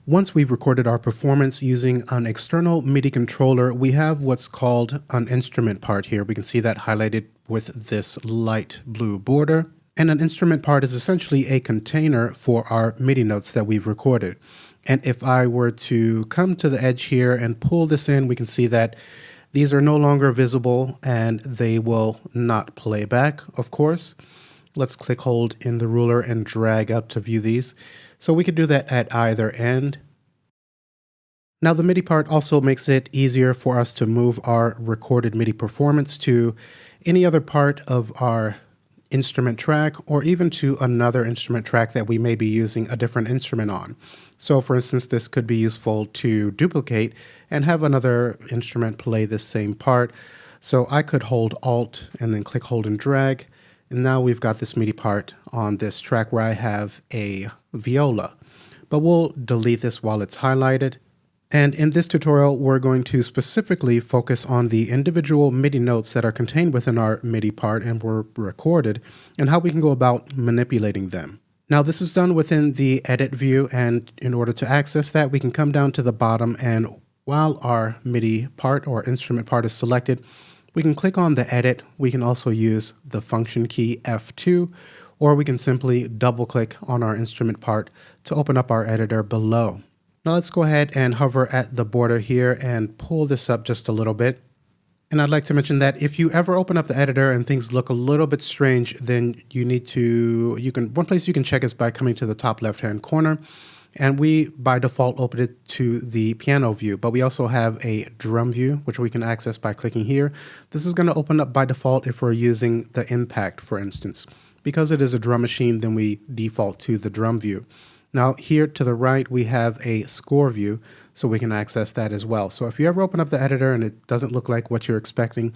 Once we've recorded our performance using an external MIDI controller, we have what's called an instrument part here. We can see that highlighted with this light blue border. And an instrument part is essentially a container for our MIDI notes that we've recorded. And if I were to come to the edge here and pull this in, we can see that these are no longer visible and they will not play back, of course. Let's click hold in the ruler and drag up to view these. So we could do that at either end. Now the MIDI part also makes it easier for us to move our recorded MIDI performance to any other part of our instrument track or even to another instrument track that we may be using a different instrument on. So for instance, this could be useful to duplicate and have another instrument play this same part. So I could hold Alt and then click hold and drag. And now we've got this MIDI part on this track where I have a viola, but we'll delete this while it's highlighted. And in this tutorial, we're going to specifically focus on the individual MIDI notes that are contained within our MIDI part and were recorded and how we can go about manipulating them. Now this is done within the edit view, and in order to access that, we can come down to the bottom, and while our MIDI part or instrument part is selected, we can click on the edit. We can also use the function key F2, or we can simply double click on our instrument part to open up our editor below. Now let's go ahead and hover at the border here and pull this up just a little bit. And I'd like to mention that if you ever open up the editor and things look a little bit strange, then one place you can check is by coming to the top left-hand corner. And we, by default, open it to the piano view, but we also have a drum view, which we can access by clicking here. This is going to open up by default if we're using the Impact, for instance. Because it is a drum machine, then we default to the drum view. Now here to the right, we have a score view, so we can access that as well. So if you ever open up the editor and it doesn't look like what you're expecting,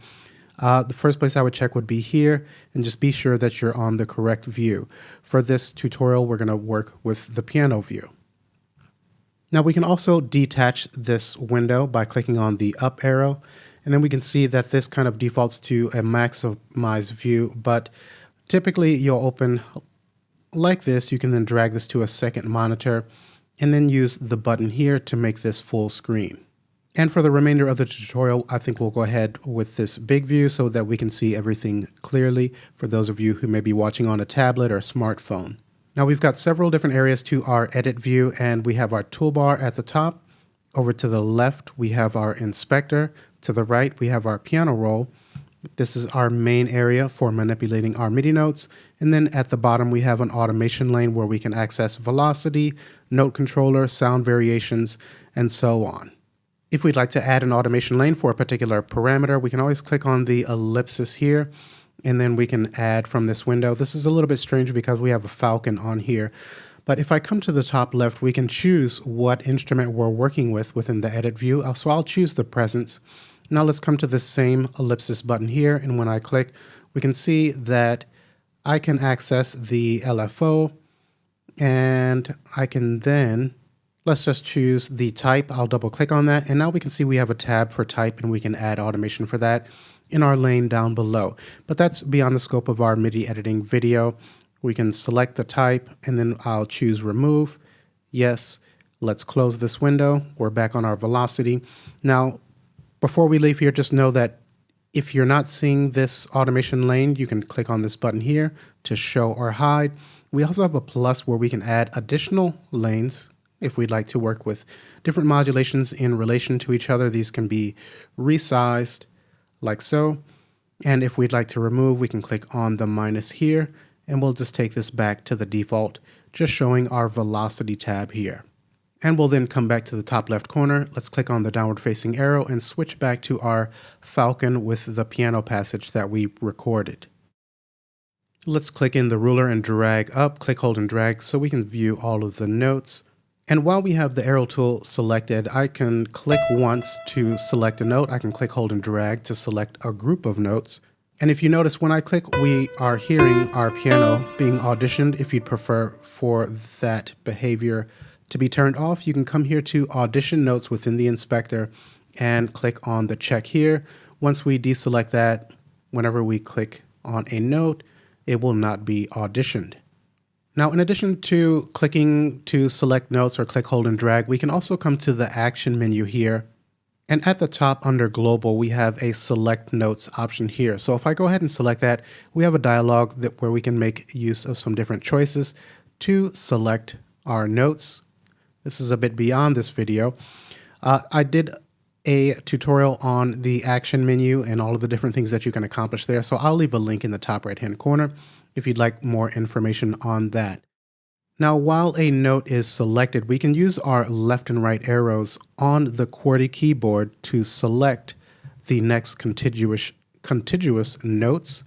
the first place I would check would be here, and just be sure that you're on the correct view. For this tutorial, we're going to work with the piano view. Now we can also detach this window by clicking on the up arrow, and then we can see that this kind of defaults to a maximized view, but typically you'll open like this. You can then drag this to a second monitor and then use the button here to make this full screen. And for the remainder of the tutorial, I think we'll go ahead with this big view so that we can see everything clearly for those of you who may be watching on a tablet or smartphone. Now we've got several different areas to our edit view, and we have our toolbar at the top. Over to the left, we have our inspector. To the right, we have our piano roll. This is our main area for manipulating our MIDI notes. And then at the bottom, we have an automation lane where we can access velocity, note controller, sound variations, and so on. If we'd like to add an automation lane for a particular parameter, we can always click on the ellipsis here, and then we can add from this window. This is a little bit strange because we have a falcon on here. But if I come to the top left, we can choose what instrument we're working with within the edit view. So I'll choose the presence. Now let's come to the same ellipsis button here, and when I click, we can see that I can access the LFO, and I can then, let's just choose the type. I'll double click on that, and now we can see we have a tab for type, and we can add automation for that in our lane down below. But that's beyond the scope of our MIDI editing video. We can select the type, and then I'll choose remove. Yes, let's close this window. We're back on our velocity. Now, before we leave here, just know that if you're not seeing this automation lane, you can click on this button here to show or hide. We also have a plus where we can add additional lanes if we'd like to work with different modulations in relation to each other. These can be resized like so. And if we'd like to remove, we can click on the minus here, and we'll just take this back to the default, just showing our velocity tab here. And we'll then come back to the top left corner. Let's click on the downward facing arrow and switch back to our falcon with the piano passage that we recorded. Let's click in the ruler and drag up, click, hold, and drag so we can view all of the notes. And while we have the arrow tool selected, I can click once to select a note. I can click, hold, and drag to select a group of notes. And if you notice, when I click, we are hearing our piano being auditioned. If you'd prefer for that behavior to be turned off, you can come here to Audition Notes within the inspector and click on the check here. Once we deselect that, whenever we click on a note, it will not be auditioned. Now, in addition to clicking to select notes or click, hold, and drag, we can also come to the action menu here. And at the top under global, we have a select notes option here. So if I go ahead and select that, we have a dialog where we can make use of some different choices to select our notes. This is a bit beyond this video. I did a tutorial on the action menu and all of the different things that you can accomplish there. So I'll leave a link in the top right-hand corner if you'd like more information on that. Now, while a note is selected, we can use our left and right arrows on the QWERTY keyboard to select the next contiguous notes.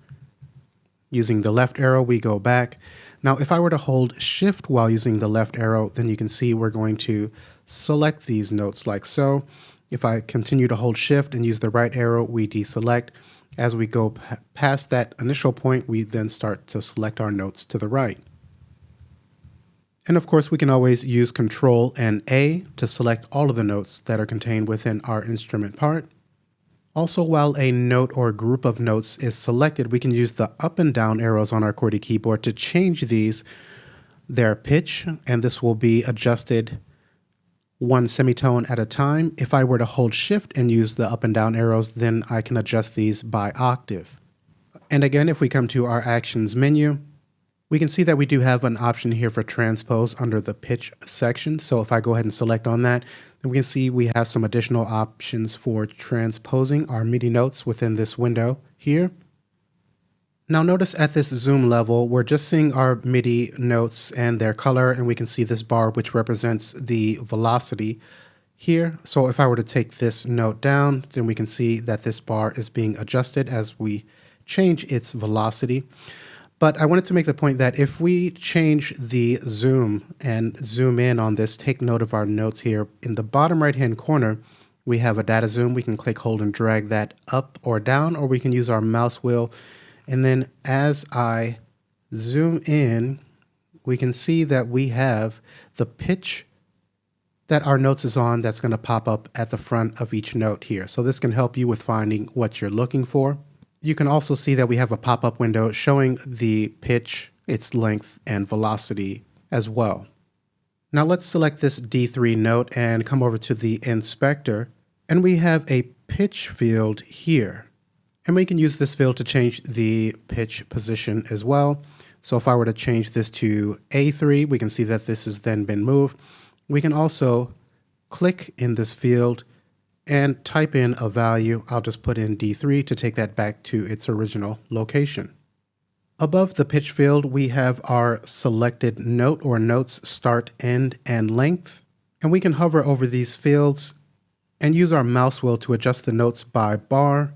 Using the left arrow, we go back. Now, if I were to hold Shift while using the left arrow, then you can see we're going to select these notes like so. If I continue to hold Shift and use the right arrow, we deselect. As we go past that initial point, we then start to select our notes to the right. And of course, we can always use Control and A to select all of the notes that are contained within our instrument part. Also, while a note or group of notes is selected, we can use the up and down arrows on our QWERTY keyboard to change their pitch, and this will be adjusted one semitone at a time. If I were to hold Shift and use the up and down arrows, then I can adjust these by octave. And again, if we come to our Actions menu, we can see that we do have an option here for transpose under the pitch section. So if I go ahead and select on that, then we can see we have some additional options for transposing our MIDI notes within this window here. Now notice at this zoom level, we're just seeing our MIDI notes and their color, and we can see this bar which represents the velocity here. So if I were to take this note down, then we can see that this bar is being adjusted as we change its velocity. But I wanted to make the point that if we change the zoom and zoom in on this, take note of our notes here. In the bottom right-hand corner, we have a data zoom. We can click, hold, and drag that up or down, or we can use our mouse wheel. And then as I zoom in, we can see that we have the pitch that our notes is on that's going to pop up at the front of each note here. So this can help you with finding what you're looking for. You can also see that we have a pop-up window showing the pitch, its length, and velocity as well. Now let's select this D3 note and come over to the inspector, and we have a pitch field here. And we can use this field to change the pitch position as well. So if I were to change this to A3, we can see that this has then been moved. We can also click in this field and type in a value. I'll just put in D3 to take that back to its original location. Above the pitch field, we have our selected note or notes start, end, and length. And we can hover over these fields and use our mouse wheel to adjust the notes by bar,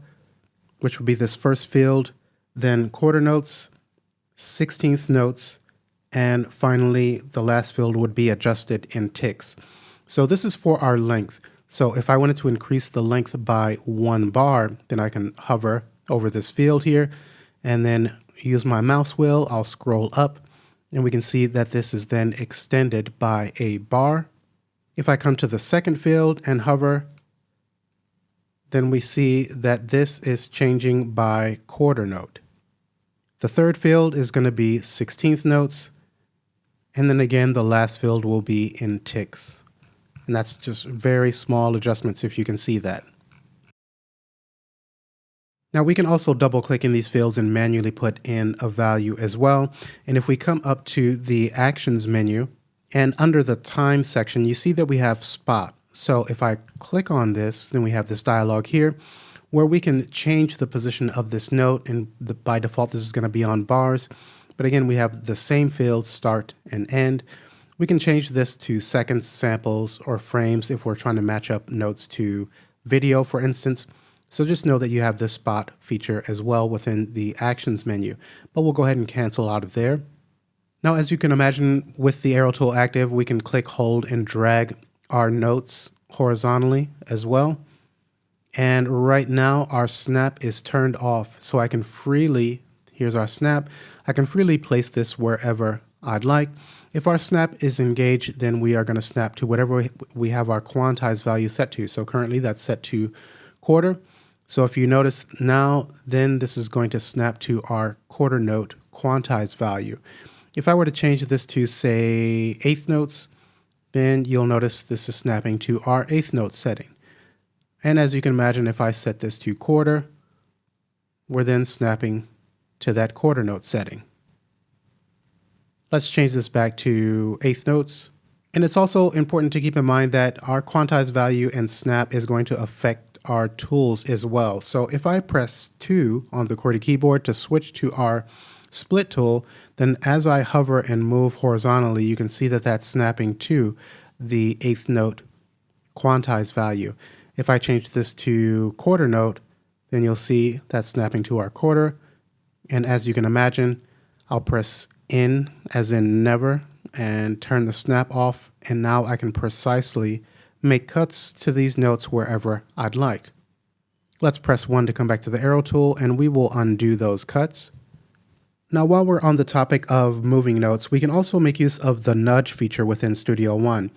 which would be this first field, then quarter notes, 16th notes, and finally the last field would be adjusted in ticks. So this is for our length. So if I wanted to increase the length by 1 bar, then I can hover over this field here and then use my mouse wheel. I'll scroll up and we can see that this is then extended by a bar. If I come to the second field and hover, then we see that this is changing by quarter note. The third field is going to be 16th notes. And then again, the last field will be in ticks. And that's just very small adjustments if you can see that. Now we can also double click in these fields and manually put in a value as well. And if we come up to the Actions menu and under the Time section, you see that we have Spot. So if I click on this, then we have this dialog here where we can change the position of this note, and by default this is going to be on bars. But again, we have the same fields, start and end. We can change this to seconds, samples, or frames if we're trying to match up notes to video, for instance. So just know that you have this spot feature as well within the Actions menu. But we'll go ahead and cancel out of there. Now, as you can imagine, with the arrow tool active, we can click, hold, and drag our notes horizontally as well. And right now, our snap is turned off. So I can freely, here's our snap, I can freely place this wherever I'd like. If our snap is engaged, then we are going to snap to whatever we have our quantize value set to. So currently that's set to quarter. So if you notice now, then this is going to snap to our quarter note quantize value. If I were to change this to, say, eighth notes, then you'll notice this is snapping to our eighth note setting. And as you can imagine, if I set this to quarter, we're then snapping to that quarter note setting. Let's change this back to eighth notes. And it's also important to keep in mind that our quantized value and snap is going to affect our tools as well. So if I press 2 on the QWERTY keyboard to switch to our split tool, then as I hover and move horizontally, you can see that that's snapping to the eighth note quantized value. If I change this to quarter note, then you'll see that's snapping to our quarter. And as you can imagine, I'll press N as in never and turn the snap off. And now I can precisely make cuts to these notes wherever I'd like. Let's press 1 to come back to the arrow tool, and we will undo those cuts. Now, while we're on the topic of moving notes, we can also make use of the nudge feature within Studio One.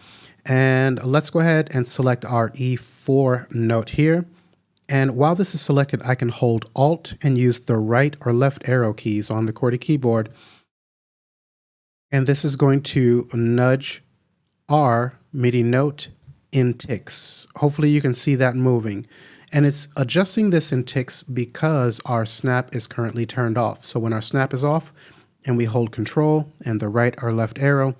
And let's go ahead and select our E4 note here. And while this is selected, I can hold Alt and use the right or left arrow keys on the QWERTY keyboard. And this is going to nudge our MIDI note in ticks. Hopefully you can see that moving. And it's adjusting this in ticks because our snap is currently turned off. So when our snap is off and we hold Control and the right or left arrow,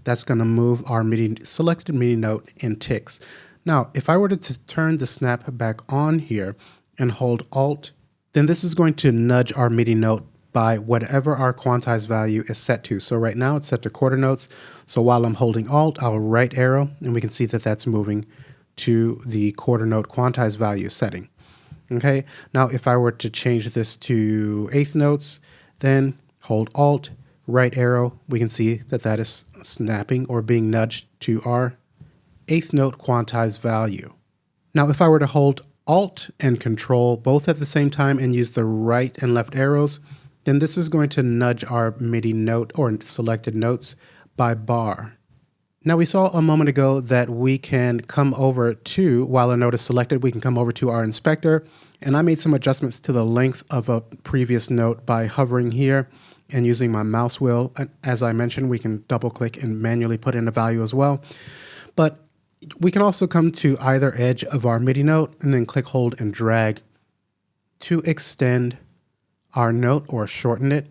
that's going to move our selected MIDI note in ticks. Now, if I were to turn the snap back on here and hold Alt, then this is going to nudge our MIDI note by whatever our quantized value is set to. So right now it's set to quarter notes. So while I'm holding Alt, I'll right arrow, and we can see that that's moving to the quarter note quantized value setting. Okay, now if I were to change this to eighth notes, then hold Alt, right arrow, we can see that that is snapping or being nudged to our eighth note quantized value. Now if I were to hold Alt and Control both at the same time and use the right and left arrows, then this is going to nudge our MIDI note or selected notes by bar. Now we saw a moment ago that we can come over to, while a note is selected, we can come over to our inspector, and I made some adjustments to the length of a previous note by hovering here and using my mouse wheel. As I mentioned, we can double click and manually put in a value as well. But we can also come to either edge of our MIDI note and then click, hold, and drag to extend our note or shorten it.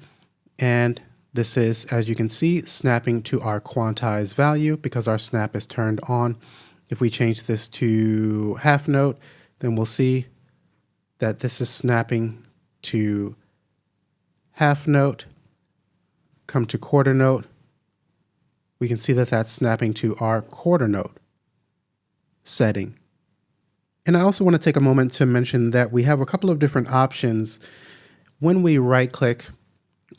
And this is, as you can see, snapping to our quantized value because our snap is turned on. If we change this to half note, then we'll see that this is snapping to half note. Come to quarter note, we can see that that's snapping to our quarter note setting. And I also want to take a moment to mention that we have a couple of different options when we right click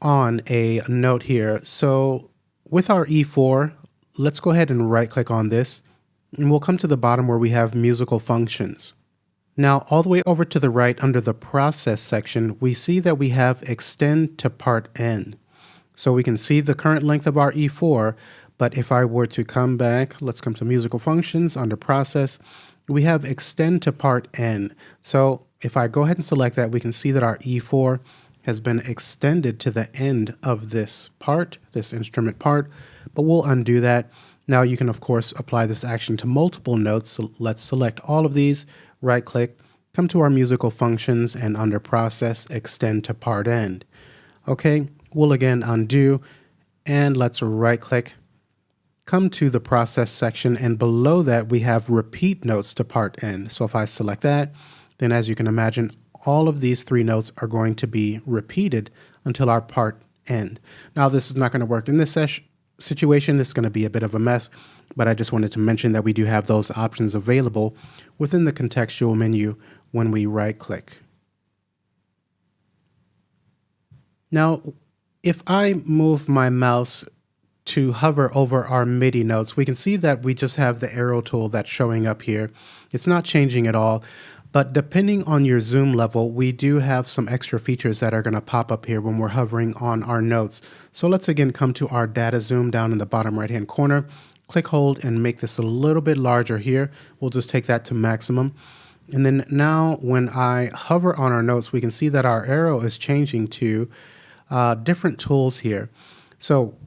on a note here. So with our E4, let's go ahead and right click on this, and we'll come to the bottom where we have musical functions. Now, all the way over to the right under the process section, we see that we have extend to part N. So we can see the current length of our E4, but if I were to come back, let's come to musical functions under process, we have extend to part N. So if I go ahead and select that, we can see that our E4 has been extended to the end of this part, this instrument part, but we'll undo that. Now you can of course apply this action to multiple notes. So let's select all of these, right click, come to our musical functions, and under process, extend to part end. Okay, we'll again undo, and let's right click, come to the process section, and below that we have repeat notes to part end. So if I select that, then as you can imagine, all of these three notes are going to be repeated until our part end. Now this is not going to work in this situation. This is going to be a bit of a mess, but I just wanted to mention that we do have those options available within the contextual menu when we right click. Now, if I move my mouse to hover over our MIDI notes, we can see that we just have the arrow tool that's showing up here. It's not changing at all. But depending on your zoom level, we do have some extra features that are going to pop up here when we're hovering on our notes. So let's again come to our data zoom down in the bottom right hand corner, click, hold, and make this a little bit larger here. We'll just take that to maximum. And then now when I hover on our notes, we can see that our arrow is changing to different tools here. So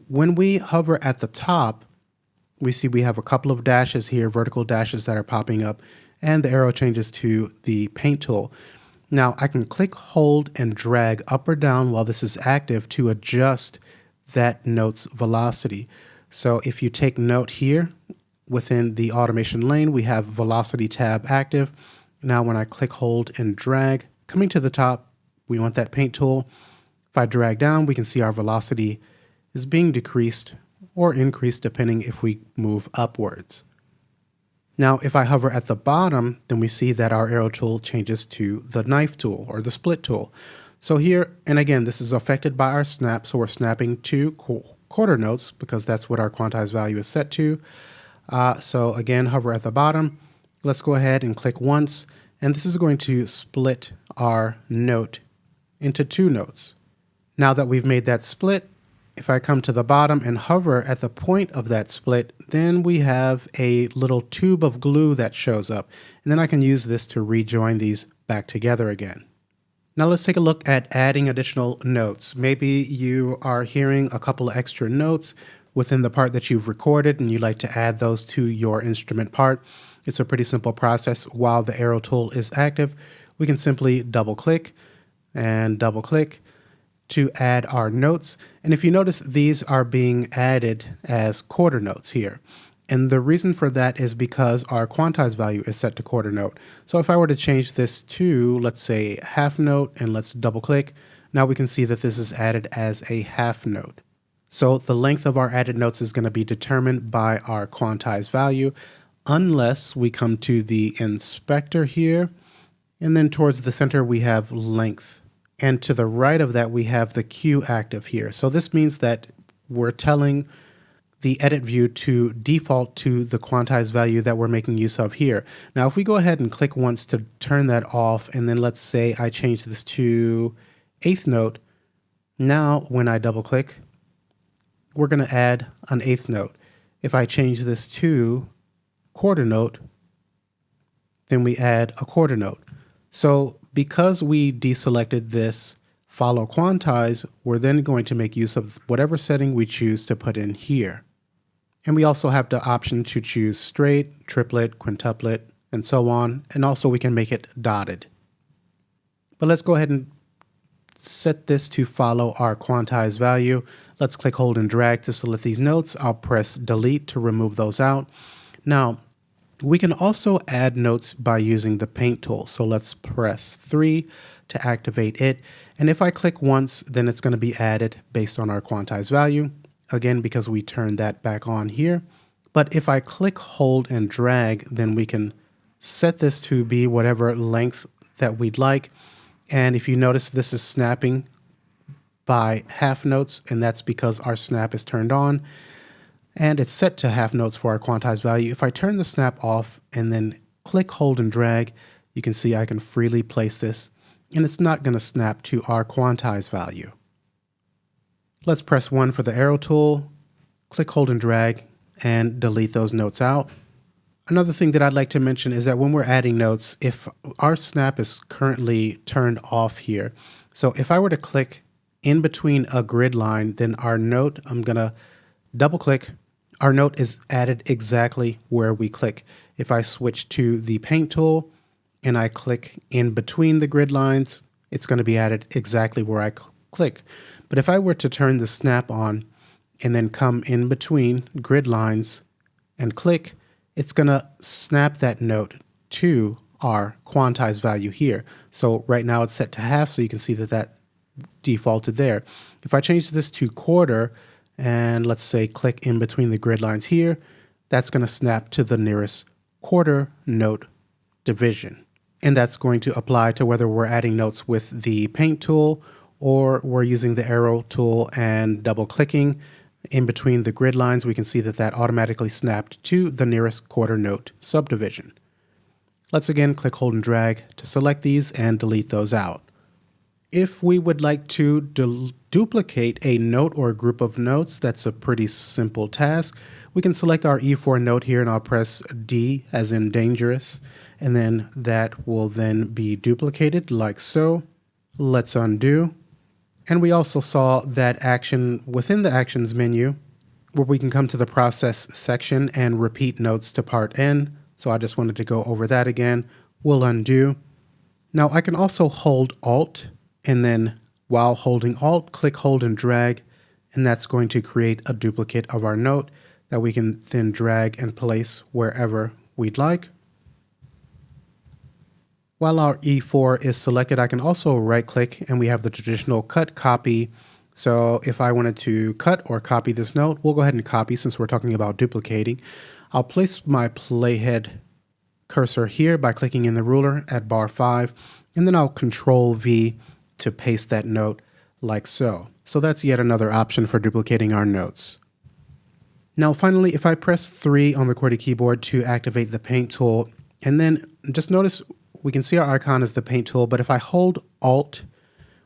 when we hover at the top, we see we have a couple of dashes here, vertical dashes that are popping up, and the arrow changes to the paint tool. Now I can click, hold, and drag up or down while this is active to adjust that note's velocity. So if you take note here, within the automation lane, we have velocity tab active. Now when I click, hold, and drag, coming to the top, we want that paint tool. If I drag down, we can see our velocity is being decreased or increased depending if we move upwards. Now, if I hover at the bottom, then we see that our arrow tool changes to the knife tool or the split tool. So here, and again, this is affected by our snap, so we're snapping to quarter notes because that's what our quantized value is set to. So again, hover at the bottom. Let's go ahead and click once, and this is going to split our note into 2 notes. Now that we've made that split, if I come to the bottom and hover at the point of that split, then we have a little tube of glue that shows up, and then I can use this to rejoin these back together again. Now let's take a look at adding additional notes. Maybe you are hearing a couple of extra notes within the part that you've recorded and you'd like to add those to your instrument part. It's a pretty simple process. While the arrow tool is active, we can simply double click and double click to add our notes. And if you notice, these are being added as quarter notes here. And the reason for that is because our quantized value is set to quarter note. So if I were to change this to, let's say, half note, and let's double click, now we can see that this is added as a half note. So the length of our added notes is going to be determined by our quantized value, unless we come to the inspector here, and then towards the center we have length. And to the right of that, we have the Q active here. So this means that we're telling the edit view to default to the quantized value that we're making use of here. Now, if we go ahead and click once to turn that off, and then let's say I change this to eighth note. Now, when I double click, we're going to add an eighth note. If I change this to quarter note, then we add a quarter note. So because we deselected this follow quantize, we're then going to make use of whatever setting we choose to put in here. And we also have the option to choose straight, triplet, quintuplet, and so on. And also we can make it dotted. But let's go ahead and set this to follow our quantized value. Let's click, hold, and drag to select these notes. I'll press delete to remove those out. Now, we can also add notes by using the paint tool. So let's press 3 to activate it. And if I click once, then it's going to be added based on our quantized value. Again, because we turned that back on here. But if I click, hold, and drag, then we can set this to be whatever length that we'd like. And if you notice, this is snapping by half notes, and that's because our snap is turned on. And it's set to half notes for our quantized value. If I turn the snap off and then click, hold, and drag, you can see I can freely place this, and it's not going to snap to our quantized value. Let's press 1 for the arrow tool, click, hold, and drag, and delete those notes out. Another thing that I'd like to mention is that when we're adding notes, if our snap is currently turned off here, so if I were to click in between a grid line, then our note, I'm going to double click, our note is added exactly where we click. If I switch to the paint tool and I click in between the grid lines, it's going to be added exactly where I click. But if I were to turn the snap on and then come in between grid lines and click, it's going to snap that note to our quantized value here. So right now it's set to half, so you can see that that defaulted there. If I change this to quarter, and let's say click in between the grid lines here, that's going to snap to the nearest quarter note division. And that's going to apply to whether we're adding notes with the paint tool or we're using the arrow tool and double clicking in between the grid lines. We can see that that automatically snapped to the nearest quarter note subdivision. Let's again click, hold, and drag to select these and delete those out. If we would like to duplicate a note or a group of notes, that's a pretty simple task. We can select our E4 note here, and I'll press D as in dangerous, and then that will then be duplicated like so. Let's undo. And we also saw that action within the actions menu. where we can come to the process section and repeat notes to part N. So I just wanted to go over that again. We'll undo. Now I can also hold Alt, and then while holding Alt, click, hold, and drag, and that's going to create a duplicate of our note that we can then drag and place wherever we'd like. While our E4 is selected, I can also right click and we have the traditional cut copy. So if I wanted to cut or copy this note, we'll go ahead and copy since we're talking about duplicating. I'll place my playhead cursor here by clicking in the ruler at bar 5, and then I'll Control V to paste that note like so. So that's yet another option for duplicating our notes. Now finally, if I press 3 on the QWERTY keyboard to activate the paint tool, and then just notice we can see our icon as the paint tool, but if I hold Alt,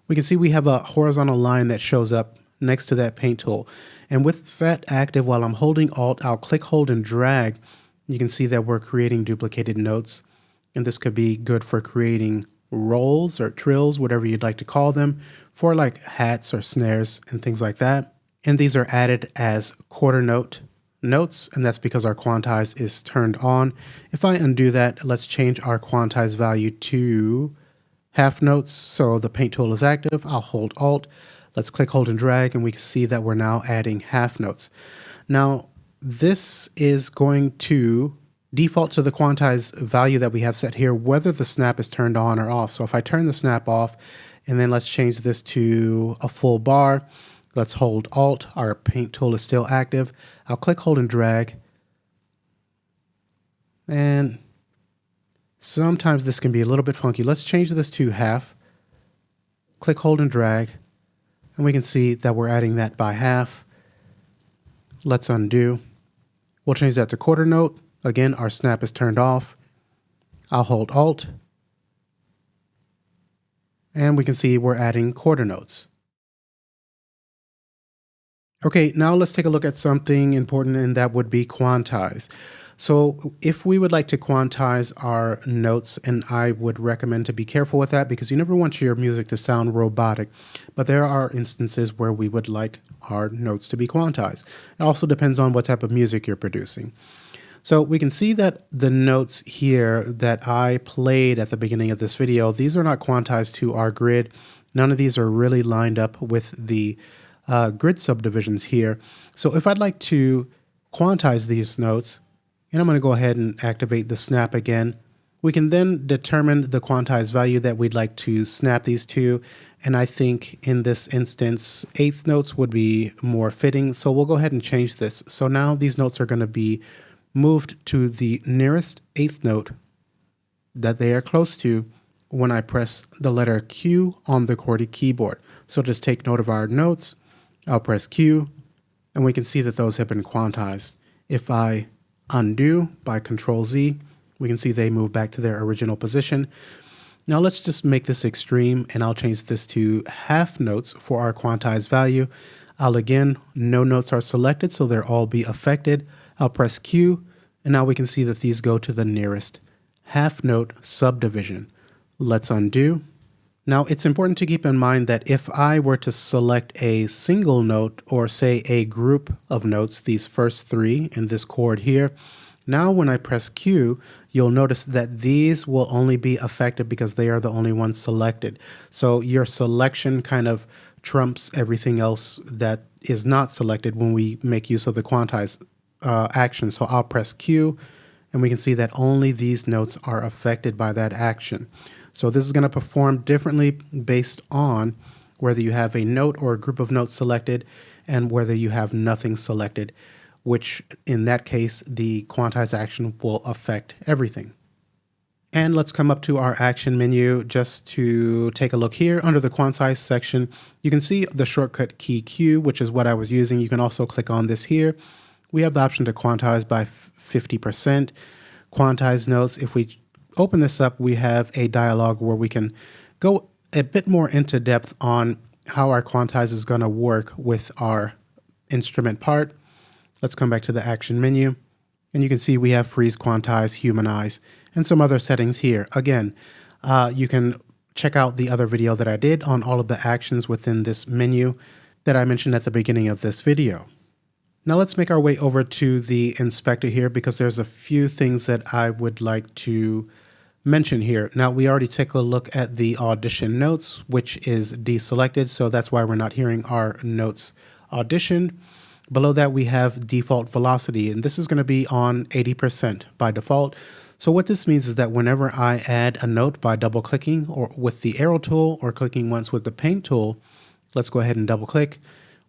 we can see we have a horizontal line that shows up next to that paint tool. And with that active, while I'm holding Alt, I'll click, hold, and drag. You can see that we're creating duplicated notes. And this could be good for creating rolls or trills, whatever you'd like to call them, for like hats or snares and things like that. And these are added as quarter note notes, and that's because our quantize is turned on. If I undo that, let's change our quantize value to half notes. So the paint tool is active. I'll hold Alt. Let's click, hold, and drag, and we can see that we're now adding half notes. Now, this is going to default to the quantize value that we have set here, whether the snap is turned on or off. So if I turn the snap off, and then let's change this to a full bar, let's hold Alt. Our paint tool is still active. I'll click, hold, and drag. And sometimes this can be a little bit funky. Let's change this to half. Click, hold, and drag. And we can see that we're adding that by half. Let's undo. We'll change that to quarter note. Again, our snap is turned off. I'll hold Alt. And we can see we're adding quarter notes. Okay, now let's take a look at something important, and that would be quantize. So if we would like to quantize our notes, and I would recommend to be careful with that because you never want your music to sound robotic, but there are instances where we would like our notes to be quantized. It also depends on what type of music you're producing. So we can see that the notes here that I played at the beginning of this video, these are not quantized to our grid. None of these are really lined up with the grid subdivisions here. So if I'd like to quantize these notes, and I'm going to go ahead and activate the snap again, we can then determine the quantized value that we'd like to snap these to. And I think in this instance, eighth notes would be more fitting. So we'll go ahead and change this. So now these notes are going to be moved to the nearest eighth note that they are close to when I press the letter Q on the QWERTY keyboard. So just take note of our notes. I'll press Q, and we can see that those have been quantized. If I undo by Control Z, we can see they move back to their original position. Now let's just make this extreme, and I'll change this to half notes for our quantized value. No notes are selected, so they'll all be affected. I'll press Q, and now we can see that these go to the nearest half note subdivision. Let's undo. Now it's important to keep in mind that if I were to select a single note, or say a group of notes, these first three in this chord here, now when I press Q, you'll notice that these will only be affected because they are the only ones selected. So your selection kind of trumps everything else that is not selected when we make use of the quantize action. So I'll press Q, and we can see that only these notes are affected by that action. So this is going to perform differently based on whether you have a note or a group of notes selected and whether you have nothing selected, which in that case, the quantize action will affect everything. And let's come up to our action menu just to take a look here. Under the quantize section, you can see the shortcut key Q, which is what I was using. You can also click on this here. We have the option to quantize by 50%. Quantize notes, if we open this up, we have a dialog where we can go a bit more into depth on how our quantize is going to work with our instrument part. Let's come back to the action menu, and you can see we have freeze, quantize, humanize, and some other settings here. Again, you can check out the other video that I did on all of the actions within this menu that I mentioned at the beginning of this video. Now let's make our way over to the inspector here because there's a few things that I would like to mention here. Now we already take a look at the audition notes, which is deselected, so that's why we're not hearing our notes auditioned. Below that we have default velocity, and this is going to be on 80% by default. So what this means is that whenever I add a note by double clicking or with the arrow tool or clicking once with the paint tool, let's go ahead and double click.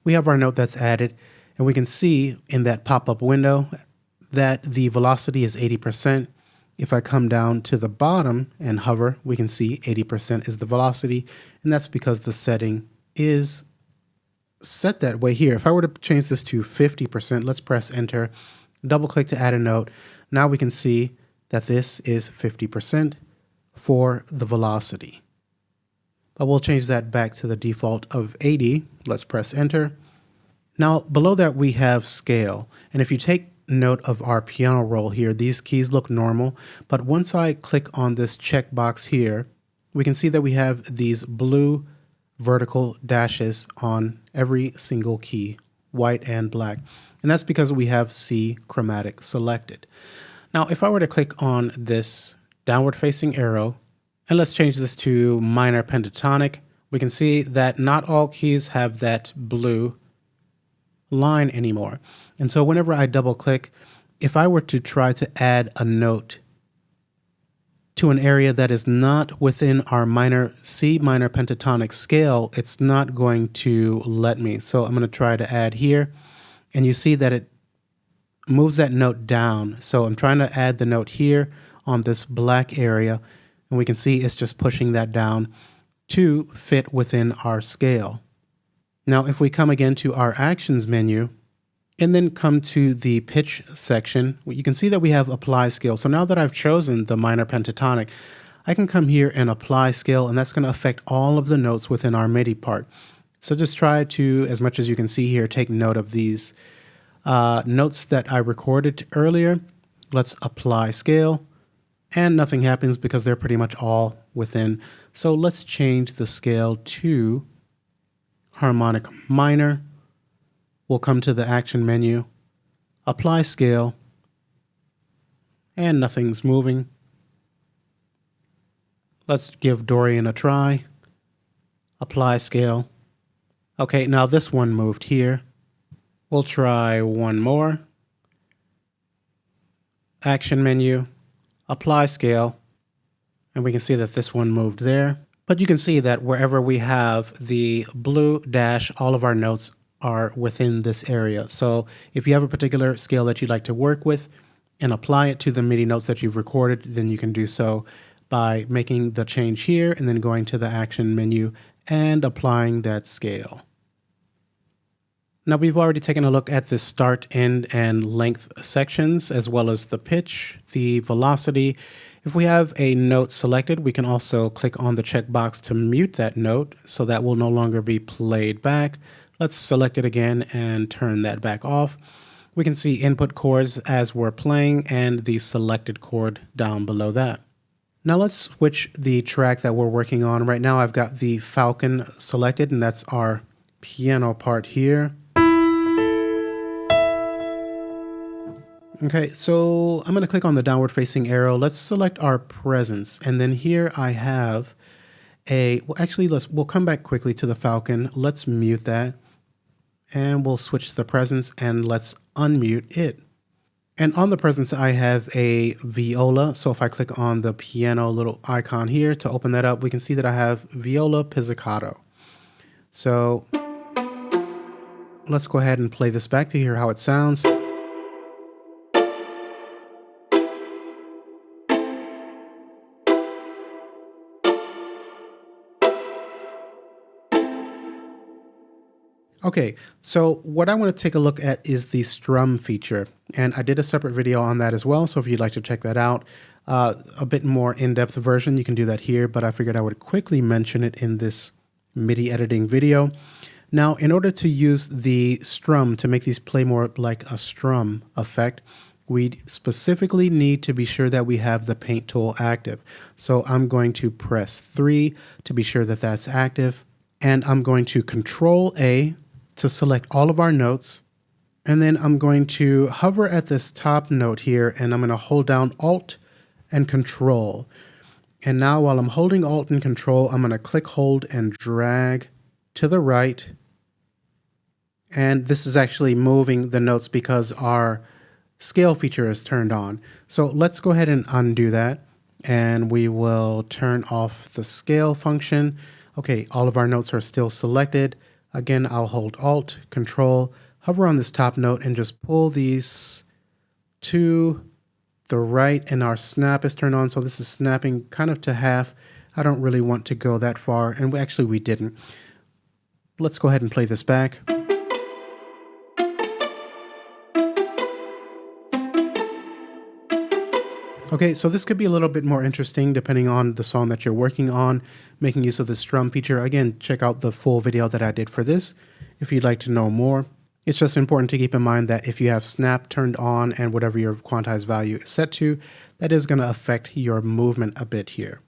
We have our note that's added, and we can see in that pop-up window that the velocity is 80%. If I come down to the bottom and hover, we can see 80% is the velocity, and that's because the setting is set that way here. If I were to change this to 50%, let's press enter, double click to add a note. Now we can see that this is 50% for the velocity. But we'll change that back to the default of 80. Let's press enter. Now below that we have scale, and if you take note of our piano roll here, these keys look normal, but once I click on this checkbox here, we can see that we have these blue vertical dashes on every single key, white and black, and that's because we have C chromatic selected. Now if I were to click on this downward facing arrow, and let's change this to minor pentatonic, we can see that not all keys have that blue line anymore. And so whenever I double click, if I were to try to add a note to an area that is not within our C minor pentatonic scale, it's not going to let me. So I'm going to try to add here, and you see that it moves that note down. So I'm trying to add the note here on this black area, and we can see it's just pushing that down to fit within our scale. Now, if we come again to our actions menu and then come to the pitch section, you can see that we have apply scale. So now that I've chosen the minor pentatonic, I can come here and apply scale, and that's going to affect all of the notes within our MIDI part. So just try to, as much as you can see here, take note of these notes that I recorded earlier. Let's apply scale, and nothing happens because they're pretty much all within. So let's change the scale to harmonic minor. We'll come to the action menu, apply scale, and nothing's moving. Let's give Dorian a try, apply scale. Okay, now this one moved here. We'll try one more. Action menu, apply scale, and we can see that this one moved there. But you can see that wherever we have the blue dash, all of our notes are within this area. So if you have a particular scale that you'd like to work with and apply it to the MIDI notes that you've recorded, then you can do so by making the change here and then going to the action menu and applying that scale. Now we've already taken a look at the start, end, and length sections, as well as the pitch, the velocity. If we have a note selected, we can also click on the checkbox to mute that note, so that will no longer be played back. Let's select it again and turn that back off. We can see input chords as we're playing and the selected chord down below that. Now let's switch the track that we're working on. Right now I've got the Falcon selected, and that's our piano part here. Okay, so I'm going to click on the downward facing arrow. Let's select our presence, and then here I have we'll come back quickly to the Falcon. Let's mute that, and we'll switch to the presence, and let's unmute it. And on the presence, I have a viola. So if I click on the piano little icon here to open that up, we can see that I have viola pizzicato. So let's go ahead and play this back to hear how it sounds. Okay, so what I want to take a look at is the strum feature, and I did a separate video on that as well, so if you'd like to check that out, a bit more in-depth version, you can do that here, but I figured I would quickly mention it in this MIDI editing video. Now, in order to use the strum to make these play more like a strum effect, we specifically need to be sure that we have the paint tool active. So I'm going to press 3 to be sure that that's active, and I'm going to Control A to select all of our notes, And then I'm going to hover at this top note here, and I'm going to hold down Alt and Control. And now while I'm holding Alt and Control, I'm going to click, hold, and drag to the right. And this is actually moving the notes because our scale feature is turned on. So let's go ahead and undo that. And we will turn off the scale function. Okay, all of our notes are still selected. Again, I'll hold Alt, Control, hover on this top note, and just pull these to the right, and our snap is turned on. So this is snapping kind of to half. I don't really want to go that far, and we didn't. Let's go ahead and play this back. Okay, so this could be a little bit more interesting depending on the song that you're working on, making use of the strum feature. Again, check out the full video that I did for this if you'd like to know more. It's just important to keep in mind that if you have snap turned on and whatever your quantized value is set to, that is going to affect your movement a bit here.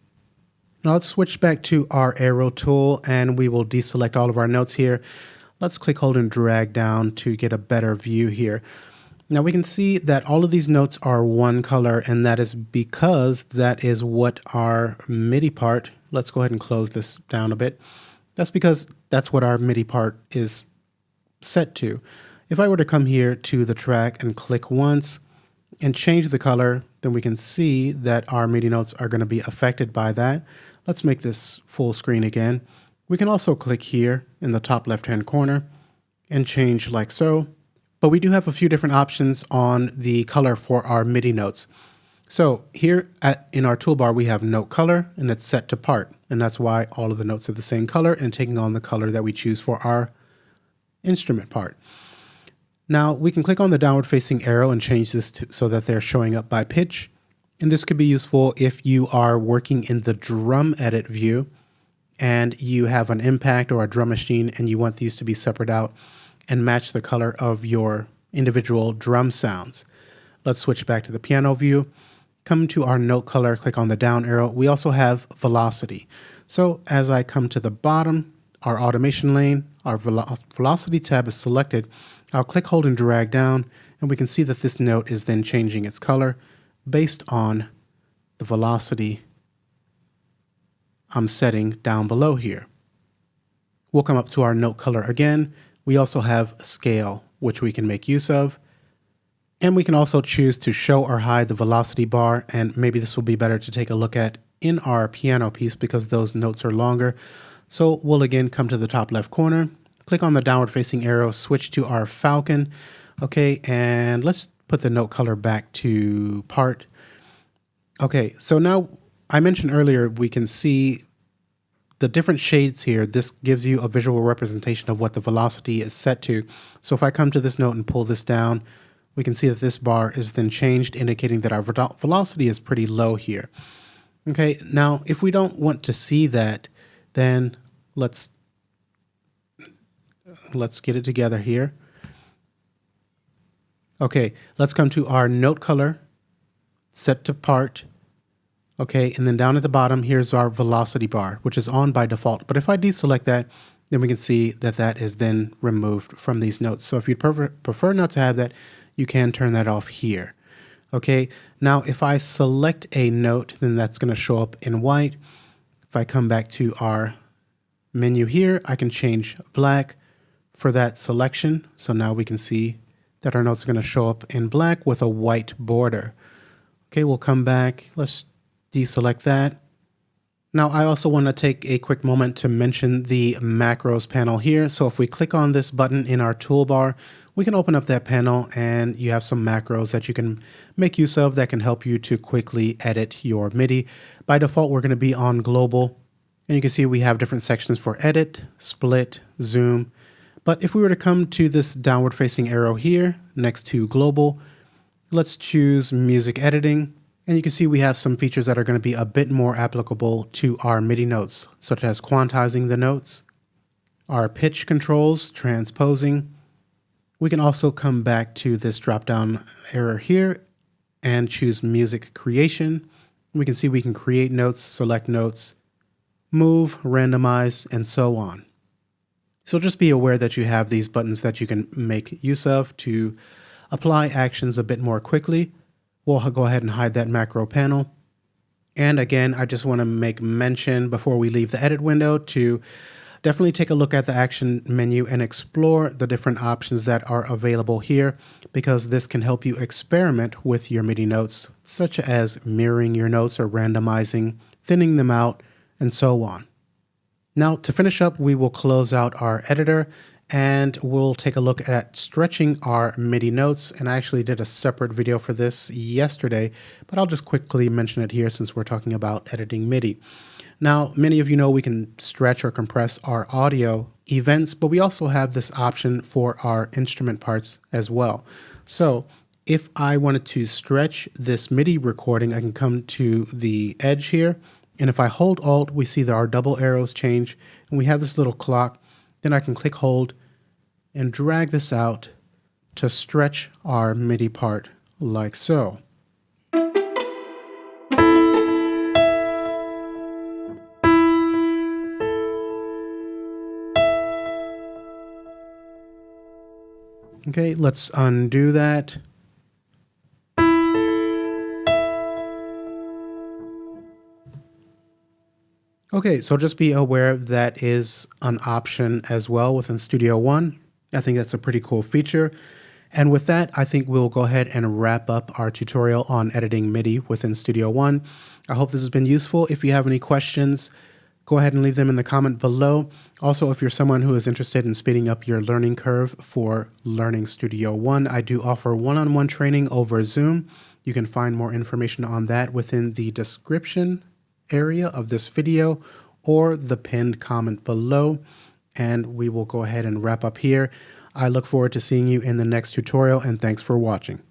Now let's switch back to our arrow tool, and we will deselect all of our notes here. Let's click, hold, and drag down to get a better view here. Now we can see that all of these notes are one color, and that is because that is what our MIDI part, let's go ahead and close this down a bit. That's because that's what our MIDI part is set to. If I were to come here to the track and click once and change the color, then we can see that our MIDI notes are going to be affected by that. Let's make this full screen again. We can also click here in the top left-hand corner and change like so. But we do have a few different options on the color for our MIDI notes. So here in our toolbar, we have note color, and it's set to part. And that's why all of the notes are the same color and taking on the color that we choose for our instrument part. Now we can click on the downward facing arrow and change this so that they're showing up by pitch. And this could be useful if you are working in the drum edit view and you have an impact or a drum machine and you want these to be separate out and match the color of your individual drum sounds. Let's switch back to the piano view. Come to our note color, click on the down arrow. We also have velocity. So as I come to the bottom, our automation lane, our velocity tab is selected. I'll click, hold, and drag down, and we can see that this note is then changing its color based on the velocity I'm setting down below here. We'll come up to our note color again. We also have scale, which we can make use of. And we can also choose to show or hide the velocity bar, and maybe this will be better to take a look at in our piano piece because those notes are longer. So we'll again come to the top left corner, click on the downward facing arrow, switch to our falcon. Okay, and let's put the note color back to part. Okay, so now I mentioned earlier we can see the different shades here. This gives you a visual representation of what the velocity is set to. So if I come to this note and pull this down, we can see that this bar is then changed, indicating that our velocity is pretty low here. Okay, now if we don't want to see that, then let's get it together here. Okay, let's come to our note color, set to part. Okay, and then down at the bottom, here's our velocity bar, which is on by default. But if I deselect that, then we can see that that is then removed from these notes. So if you prefer not to have that, you can turn that off here. Okay, now if I select a note, then that's going to show up in white. If I come back to our menu here, I can change black for that selection. So now we can see that our notes are going to show up in black with a white border. Okay, we'll come back. Let's deselect that. Now I also want to take a quick moment to mention the macros panel here. So if we click on this button in our toolbar, we can open up that panel and you have some macros that you can make use of that can help you to quickly edit your MIDI. By default, we're going to be on global, and you can see we have different sections for edit, split, zoom. But if we were to come to this downward facing arrow here next to global, let's choose music editing. And you can see we have some features that are going to be a bit more applicable to our MIDI notes, such as quantizing the notes, our pitch controls, transposing. We can also come back to this drop-down arrow here and choose music creation. We can see we can create notes, select notes, move, randomize, and so on. So just be aware that you have these buttons that you can make use of to apply actions a bit more quickly. We'll go ahead and hide that macro panel. And again, I just want to make mention before we leave the edit window to definitely take a look at the action menu and explore the different options that are available here, because this can help you experiment with your MIDI notes, such as mirroring your notes or randomizing, thinning them out, and so on. Now, to finish up, we will close out our editor and we'll take a look at stretching our MIDI notes. And I actually did a separate video for this yesterday, but I'll just quickly mention it here since we're talking about editing MIDI. Now, many of you know we can stretch or compress our audio events, but we also have this option for our instrument parts as well. So if I wanted to stretch this MIDI recording, I can come to the edge here. And if I hold Alt, we see that our double arrows change and we have this little clock. Then I can click hold and drag this out to stretch our MIDI part like so. Okay, let's undo that. Okay, so just be aware that is an option as well within Studio One. I think that's a pretty cool feature. And with that, I think we'll go ahead and wrap up our tutorial on editing MIDI within Studio One. I hope this has been useful. If you have any questions, go ahead and leave them in the comment below. Also, if you're someone who is interested in speeding up your learning curve for learning Studio One, I do offer one-on-one training over Zoom. You can find more information on that within the description area of this video or the pinned comment below. And we will go ahead and wrap up here. I look forward to seeing you in the next tutorial, and thanks for watching.